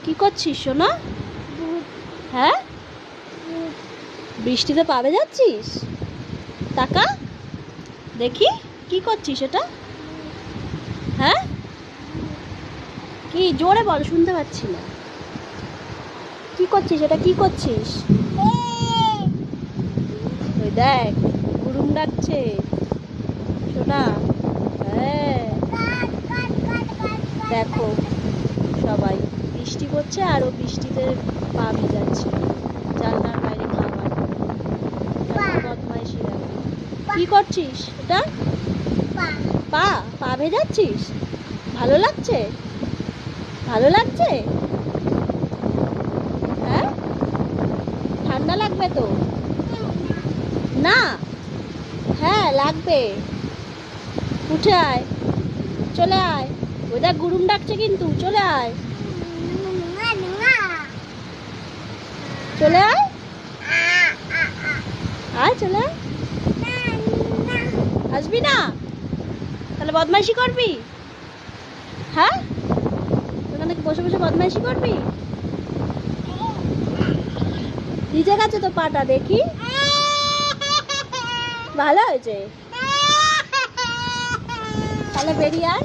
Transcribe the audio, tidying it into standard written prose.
কি করছিস সোনা? হ্যাঁ, বৃষ্টিতে পা ভেজাচ্ছিস? টাকা দেখি কি করছিস এটা? হ্যাঁ, কি জোরে বল, শুনতে পাচ্ছি না। কি করছিস এটা? কি করছিস? ওই দেখ, গুরুম ডাকছে সোনা। হ্যাঁ, দেখো সবাই, বৃষ্টি পড়ছে আর ও বৃষ্টিতে পা ভিজাচ্ছে। জানলার বাইরে খাবার, বদমাইশি রাখে। কি করছিস এটা? পা পা ভেজাচ্ছিস? ভালো লাগছে? ভালো লাগছে? হ্যাঁ, ঠান্ডা লাগবে তো না? হ্যাঁ লাগবে। উঠে আয়, চলে আয়। ওই দেখ গুরুম ডাকছে কিন্তু, চলে আয়, চলে আয়, আয় চলে আয়। আসবি না? তাহলে বদমাইশি করবি? হ্যাঁ, ওখানে বসে বসে বদমাইশি করবি? ভিজে গেছে তো পাটা, দেখি। ভালো হয়েছে, তাহলে বেরিয়ে আয়।